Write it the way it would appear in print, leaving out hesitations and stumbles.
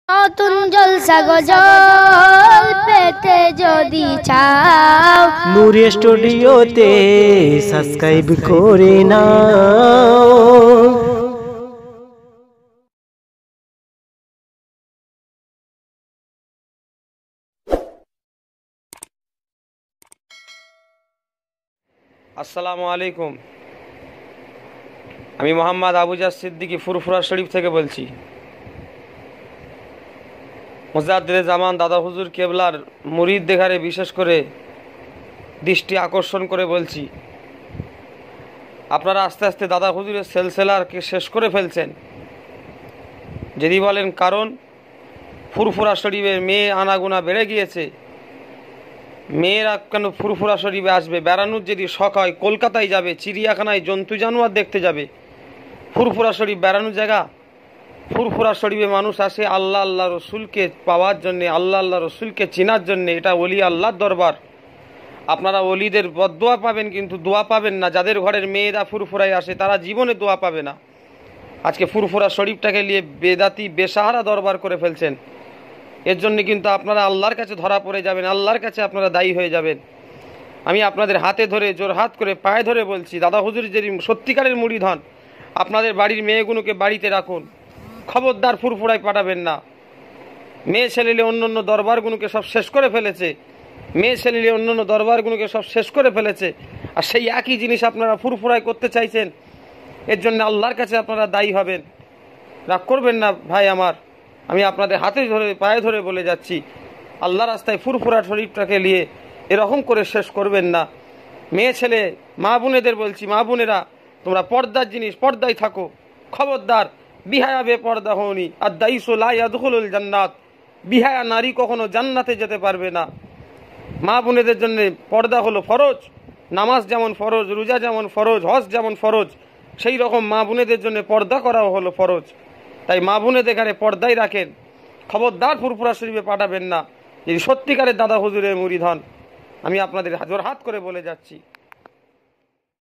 নতুন জলসা গজল পেতে যদি চাও নূরে স্টুডিওতে সাবস্ক্রাইব করে নাও। আসসালামু আলাইকুম। আমি মোহাম্মদ আবুজার সিদ্দিকী ফুরফুরা শরীফ থেকে বলছি। মুজাদ্দিদে জামান দাদা হুজুর কেবলার মুরিদ দেখারে বিশেষ করে দৃষ্টি আকর্ষণ করে বলছি, আপনারা আস্তে আস্তে দাদা হুজুরের সেলসেলারকে শেষ করে ফেলছেন। যদি বলেন কারণ, ফুরফুরা শরীফের মেয়ে আনাগোনা বেড়ে গিয়েছে, মেয়েরা কেন ফুরফুরা শরীফে আসবে? বেড়ানোর যদি শখ হয় কলকাতায় যাবে, চিড়িয়াখানায় জন্তু জানোয়ার দেখতে যাবে। ফুরফুরা শরীফ বেড়ানোর জায়গা? ফুরফুরা শরীফে মানুষ আসে আল্লাহ আল্লাহ রসুলকে পাওয়ার জন্যে, আল্লাহ আল্লাহ রসুলকে চেনার জন্যে। এটা ওলি আল্লাহর দরবার। আপনারা ওলিদের বদদোয়া পাবেন কিন্তু দোয়া পাবেন না। যাদের ঘরের মেয়েরা ফুরফুরায় আসে তারা জীবনে দোয়া পাবে না। আজকে ফুরফুরা শরীফটাকে নিয়ে বেদাতি বেসাহারা দরবার করে ফেলছেন। এর জন্য কিন্তু আপনারা আল্লাহর কাছে ধরা পড়ে যাবেন, আল্লাহর কাছে আপনারা দায়ী হয়ে যাবেন। আমি আপনাদের হাতে ধরে, জোর হাত করে, পায়ে ধরে বলছি, দাদা হুজুর যদি সত্যিকারের মুরিদ হন, আপনাদের বাড়ির মেয়েগুলোকে বাড়িতে রাখুন, খবরদার ফুরফুরায় পাঠাবেন না। মেয়ে ছেলেলে অন্য অন্য দরবারগুলোকে সব শেষ করে ফেলেছে, মেয়ে ছেলেলে অন্য অন্য দরবারগুলোকে সব শেষ করে ফেলেছে, আর সেই একই জিনিস আপনারা ফুরফুরায় করতে চাইছেন। এর জন্য আল্লাহর কাছে আপনারা দায়ী হবেন। রাগ করবেন না ভাই আমার, আমি আপনাদের হাতে ধরে, পায়ে ধরে বলে যাচ্ছি, আল্লাহ রাস্তায় ফুরফুরা শরীফটাকে নিয়ে এরকম করে শেষ করবেন না। মেয়ে ছেলে মা বোনেদের বলছি, মা বোনেরা তোমরা পর্দার জিনিস পর্দায় থাকো, খবরদার বিহায়া বেপর্দা হওনি। আর দাইসো লা ইয়াদখুলুল জান্নাত, বিহায়া নারী কখনো জান্নাতে যেতে পারবে না। মা বোনেদের জন্য পর্দা হলো ফরজ। নামাজ যেমন ফরজ, রোজা যেমন ফরজ, হজ যেমন ফরজ, সেই রকম মা বোনেদের জন্য পর্দা করাও হলো ফরজ। তাই মা বোনেদের ঘরে পর্দায় রাখেন, খবরদার ফুরফুরা শরীফে পাঠাবেন না যদি সত্যিকারের দাদা হুজুরের মুরিদ হন। আমি আপনাদের জোর হাত করে বলে যাচ্ছি।